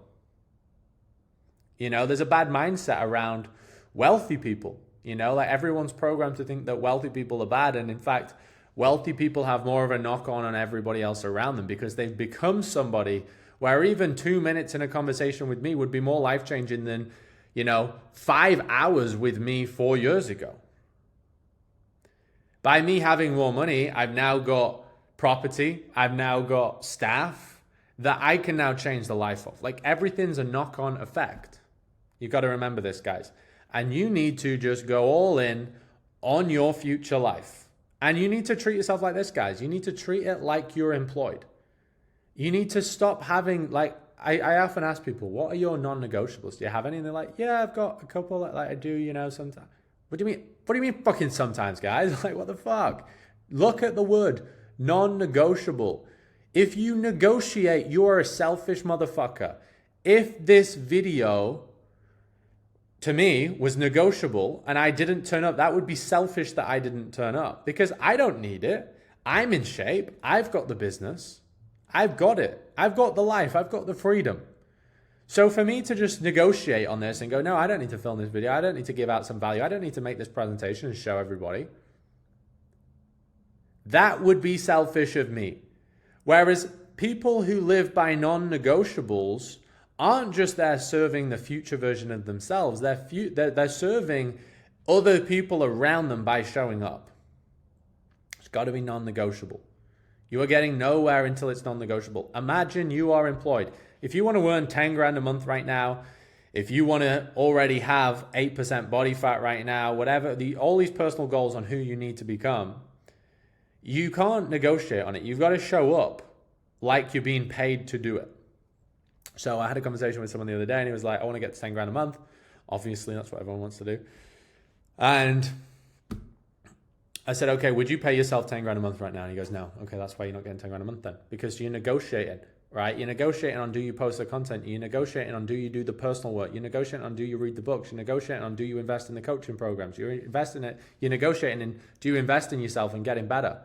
You know, there's a bad mindset around wealthy people. You know, like everyone's programmed to think that wealthy people are bad. And in fact, wealthy people have more of a knock on everybody else around them because they've become somebody where even 2 minutes in a conversation with me would be more life-changing than, 5 hours with me 4 years ago. By me having more money, I've now got property, I've now got staff that I can now change the life of. Like everything's a knock-on effect. You've got to remember this, guys. And you need to just go all in on your future life. And you need to treat yourself like this, guys. You need to treat it like you're employed. You need to stop having, like, I often ask people, what are your non-negotiables? Do you have any? And they're like, yeah, I've got a couple that I do, sometimes. What do you mean fucking sometimes, guys? Like, what the fuck? Look at the word non-negotiable. If you negotiate, you are a selfish motherfucker. If this video, to me, was negotiable and I didn't turn up, that would be selfish that I didn't turn up because I don't need it. I'm in shape. I've got the business. I've got it. I've got the life. I've got the freedom. So for me to just negotiate on this and go, no, I don't need to film this video. I don't need to give out some value. I don't need to make this presentation and show everybody. That would be selfish of me. Whereas people who live by non-negotiables aren't just there serving the future version of themselves. They're serving other people around them by showing up. It's got to be non-negotiable. You are getting nowhere until it's non-negotiable. Imagine you are employed. If you want to earn 10 grand a month right now, if you want to already have 8% body fat right now, whatever, all these personal goals on who you need to become, you can't negotiate on it. You've got to show up like you're being paid to do it. So I had a conversation with someone the other day and he was like, I want to get to 10 grand a month. Obviously, that's what everyone wants to do. And I said, okay, would you pay yourself 10 grand a month right now? And he goes, no. Okay, that's why you're not getting 10 grand a month then. Because you're negotiating, right? You're negotiating on do you post the content. You're negotiating on do you do the personal work. You're negotiating on do you read the books. You're negotiating on do you invest in the coaching programs. You're negotiating in do you invest in yourself and getting better.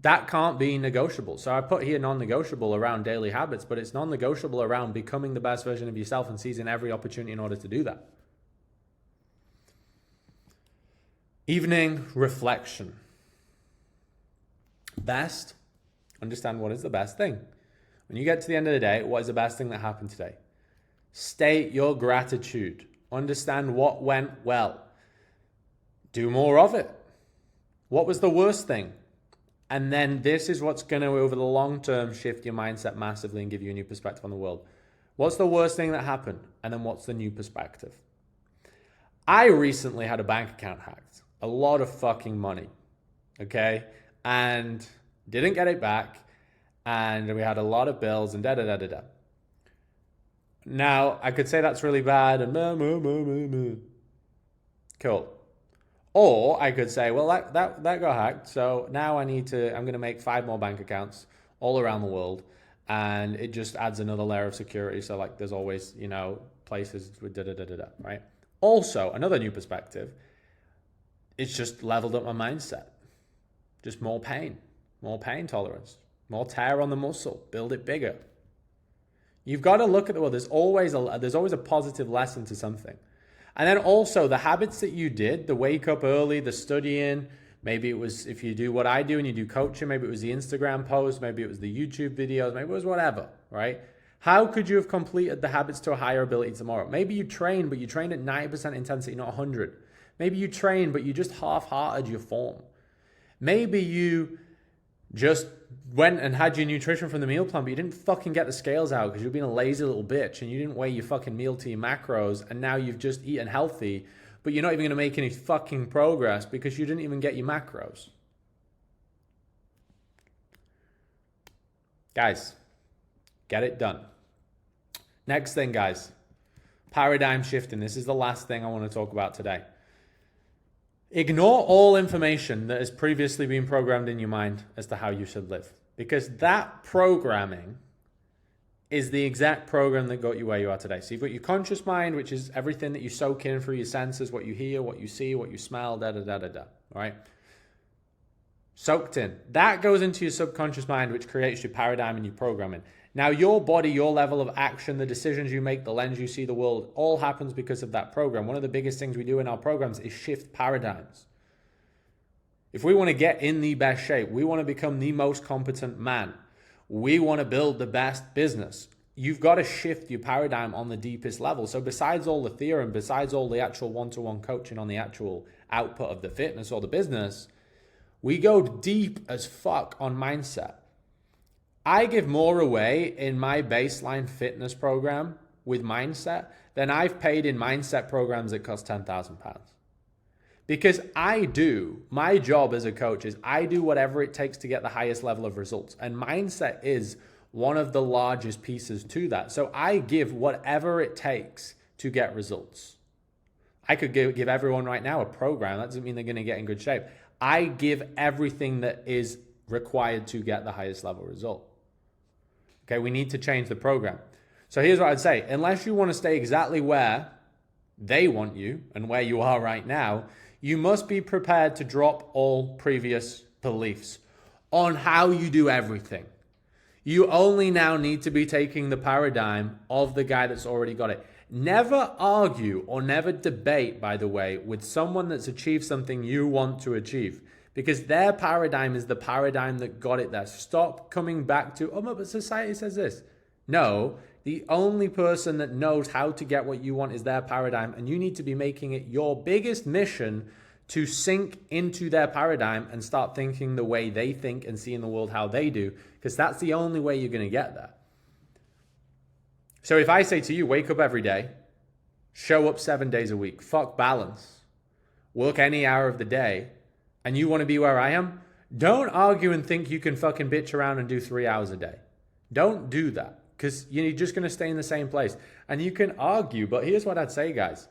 That can't be negotiable. So I put here non-negotiable around daily habits, but it's non-negotiable around becoming the best version of yourself and seizing every opportunity in order to do that. Evening reflection. Best, understand what is the best thing. When you get to the end of the day, what is the best thing that happened today? State your gratitude. Understand what went well. Do more of it. What was the worst thing? And then this is what's going to, over the long term, shift your mindset massively and give you a new perspective on the world. What's the worst thing that happened? And then what's the new perspective? I recently had a bank account hacked. A lot of fucking money. Okay? And didn't get it back. And we had a lot of bills and da-da-da-da-da. Now, I could say that's really bad and cool. Or I could say, well, that got hacked, so now I'm going to make 5 more bank accounts all around the world, and it just adds another layer of security. So like, there's always, places with da-da-da-da-da, right? Also, another new perspective, it's just leveled up my mindset. Just more pain tolerance, more tear on the muscle, build it bigger. You've got to look at the world. There's always a positive lesson to something. And then also the habits that you did, the wake up early, the studying, maybe it was, if you do what I do and you do coaching, maybe it was the Instagram post, maybe it was the YouTube videos, maybe it was whatever, right? How could you have completed the habits to a higher ability tomorrow? Maybe you trained, but you trained at 90% intensity, not 100. Maybe you trained, but you just half-hearted your form. Maybe you just went and had your nutrition from the meal plan, but you didn't fucking get the scales out because you're being a lazy little bitch and you didn't weigh your fucking meal to your macros, and now you've just eaten healthy, but you're not even going to make any fucking progress because you didn't even get your macros. Guys, get it done. Next thing, guys, paradigm shifting. This is the last thing I want to talk about today. Ignore all information that has previously been programmed in your mind as to how you should live. Because that programming is the exact program that got you where you are today. So you've got your conscious mind, which is everything that you soak in through your senses, what you hear, what you see, what you smell, da-da-da-da-da, right? Soaked in. That goes into your subconscious mind, which creates your paradigm and your programming. Now, your body, your level of action, the decisions you make, the lens you see the world, all happens because of that program. One of the biggest things we do in our programs is shift paradigms. If we want to get in the best shape, we want to become the most competent man, we want to build the best business, you've got to shift your paradigm on the deepest level. So besides all the theorem, besides all the actual one-to-one coaching on the actual output of the fitness or the business, we go deep as fuck on mindset. I give more away in my baseline fitness program with mindset than I've paid in mindset programs that cost £10,000. Because my job as a coach is I do whatever it takes to get the highest level of results. And mindset is one of the largest pieces to that. So I give whatever it takes to get results. I could give everyone right now a program. That doesn't mean they're going to get in good shape. I give everything that is required to get the highest level result. Okay, we need to change the program. So here's what I'd say. Unless you want to stay exactly where they want you and where you are right now, you must be prepared to drop all previous beliefs on how you do everything. You only now need to be taking the paradigm of the guy that's already got it. Never argue or never debate, by the way, with someone that's achieved something you want to achieve, because their paradigm is the paradigm that got it there. Stop coming back to, oh, but society says this. No, the only person that knows how to get what you want is their paradigm, and you need to be making it your biggest mission to sink into their paradigm and start thinking the way they think and seeing the world how they do, because that's the only way you're going to get there. So if I say to you, wake up every day, show up 7 days a week, fuck balance, work any hour of the day, and you want to be where I am, don't argue and think you can fucking bitch around and do 3 hours a day. Don't do that, because you're just going to stay in the same place. And you can argue, but here's what I'd say, guys.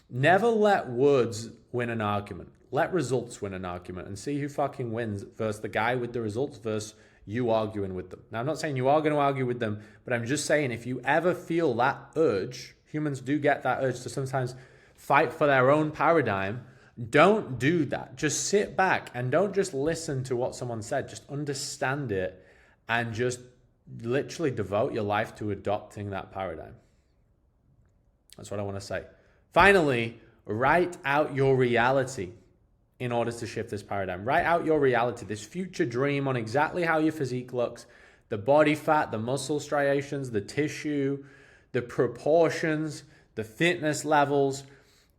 Never let words win an argument. Let results win an argument, and see who fucking wins versus the guy with the results versus you arguing with them. Now, I'm not saying you are going to argue with them, but I'm just saying if you ever feel that urge, humans do get that urge to sometimes fight for their own paradigm, don't do that. Just sit back and don't just listen to what someone said. Just understand it and just literally devote your life to adopting that paradigm. That's what I want to say. Finally, write out your reality in order to shift this paradigm. Write out your reality, this future dream on exactly how your physique looks, the body fat, the muscle striations, the tissue, the proportions, the fitness levels,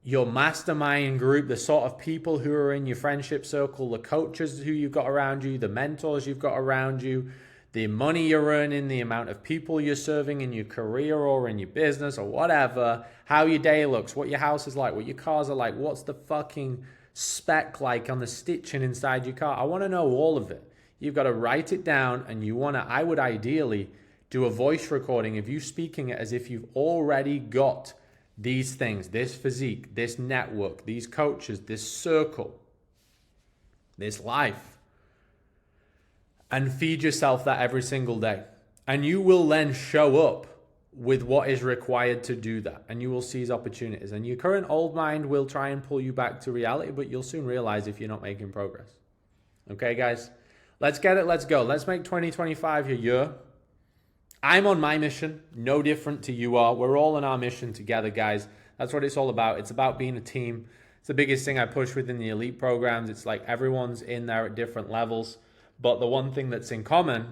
your mastermind group, the sort of people who are in your friendship circle, the coaches who you've got around you, the mentors you've got around you, the money you're earning, the amount of people you're serving in your career or in your business or whatever, how your day looks, what your house is like, what your cars are like, what's the fucking spec like on the stitching inside your car. I want to know all of it. You've got to write it down, and I would ideally do a voice recording of you speaking it as if you've already got these things, this physique, this network, these coaches, this circle, this life, and feed yourself that every single day. And you will then show up with what is required to do that, and you will seize opportunities. And your current old mind will try and pull you back to reality, but you'll soon realize if you're not making progress. Okay, guys, let's get it. Let's go. Let's make 2025 your year. I'm on my mission, no different to you are. We're all on our mission together, guys. That's what it's all about. It's about being a team. It's the biggest thing I push within the elite programs. It's like everyone's in there at different levels, but the one thing that's in common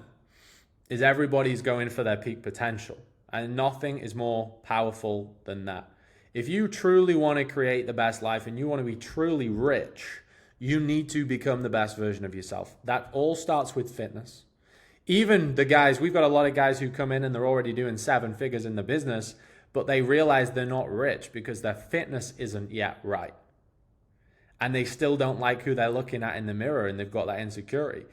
is everybody's going for their peak potential. And nothing is more powerful than that. If you truly want to create the best life and you want to be truly rich, you need to become the best version of yourself. That all starts with fitness. Even the guys, we've got a lot of guys who come in and they're already doing 7 figures in the business, but they realize they're not rich because their fitness isn't yet right. And they still don't like who they're looking at in the mirror, and they've got that insecurity.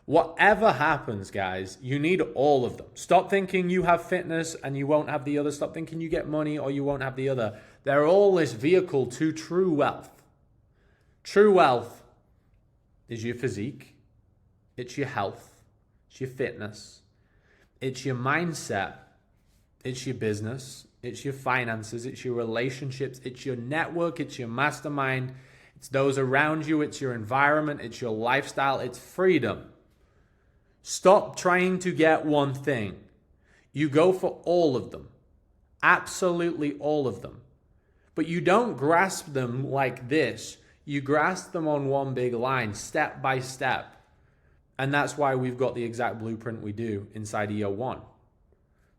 Whatever happens, guys, you need all of them. Stop thinking you have fitness and you won't have the other. Stop thinking you get money or you won't have the other. They're all this vehicle to true wealth. True wealth is your physique. It's your health. It's your fitness. It's your mindset. It's your business. It's your finances. It's your relationships. It's your network. It's your mastermind. It's those around you. It's your environment. It's your lifestyle. It's freedom. Stop trying to get one thing. You go for all of them. Absolutely all of them. But you don't grasp them like this. You grasp them on one big line, step by step. And that's why we've got the exact blueprint we do inside EO1.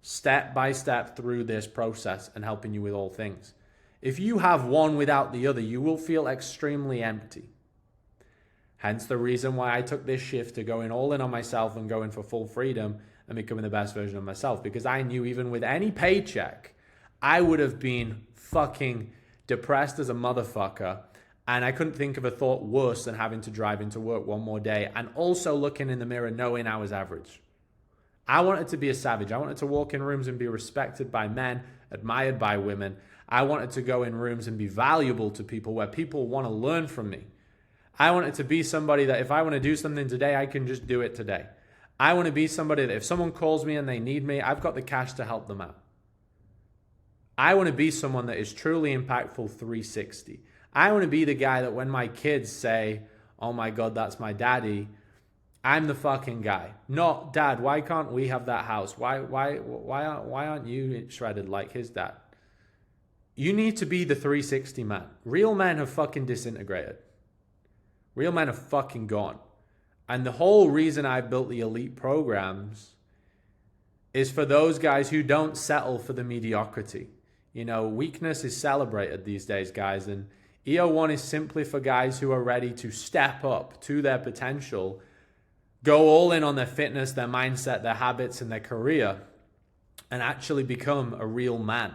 Step by step through this process and helping you with all things. If you have one without the other, you will feel extremely empty. Hence the reason why I took this shift to going all in on myself and going for full freedom and becoming the best version of myself. Because I knew even with any paycheck, I would have been fucking depressed as a motherfucker. And I couldn't think of a thought worse than having to drive into work one more day and also looking in the mirror knowing I was average. I wanted to be a savage. I wanted to walk in rooms and be respected by men, admired by women. I wanted to go in rooms and be valuable to people where people want to learn from me. I wanted to be somebody that if I want to do something today, I can just do it today. I want to be somebody that if someone calls me and they need me, I've got the cash to help them out. I want to be someone that is truly impactful 360. I want to be the guy that when my kids say, oh my God, that's my daddy, I'm the fucking guy. Not, Dad, why can't we have that house? Why aren't you shredded like his dad? You need to be the 360 man. Real men have fucking disintegrated. Real men are fucking gone. And the whole reason I built the elite programs is for those guys who don't settle for the mediocrity. You know, weakness is celebrated these days, guys. And EO1 is simply for guys who are ready to step up to their potential, go all in on their fitness, their mindset, their habits, and their career, and actually become a real man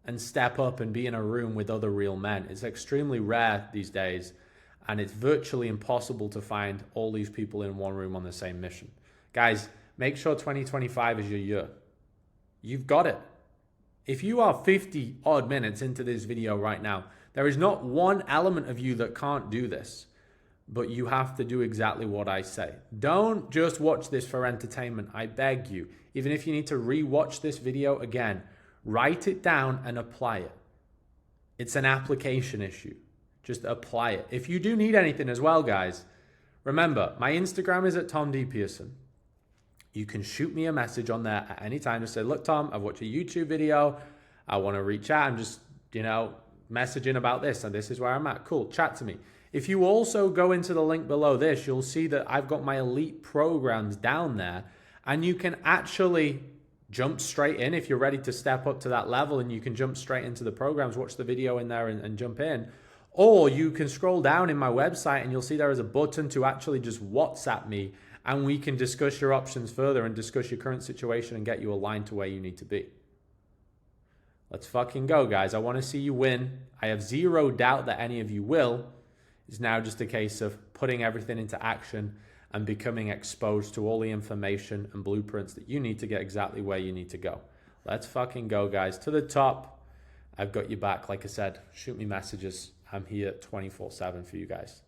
and step up and be in a room with other real men. It's extremely rare these days. And it's virtually impossible to find all these people in one room on the same mission. Guys, make sure 2025 is your year. You've got it. If you are 50 odd minutes into this video right now, there is not one element of you that can't do this, but you have to do exactly what I say. Don't just watch this for entertainment. I beg you. Even if you need to re-watch this video again, write it down and apply it. It's an application issue. Just apply it. If you do need anything as well, guys, remember, my Instagram is at Tom D. Pearson. You can shoot me a message on there at any time. Just say, look, Tom, I've watched a YouTube video. I want to reach out. I'm just, messaging about this, and this is where I'm at. Cool, chat to me. If you also go into the link below this, you'll see that I've got my elite programs down there, and you can actually jump straight in if you're ready to step up to that level, and you can jump straight into the programs, watch the video in there and jump in. Or you can scroll down in my website and you'll see there is a button to actually just WhatsApp me, and we can discuss your options further and discuss your current situation and get you aligned to where you need to be. Let's fucking go, guys. I want to see you win. I have zero doubt that any of you will. It's now just a case of putting everything into action and becoming exposed to all the information and blueprints that you need to get exactly where you need to go. Let's fucking go, guys. To the top. I've got your back. Like I said, shoot me messages. I'm here 24/7 for you guys.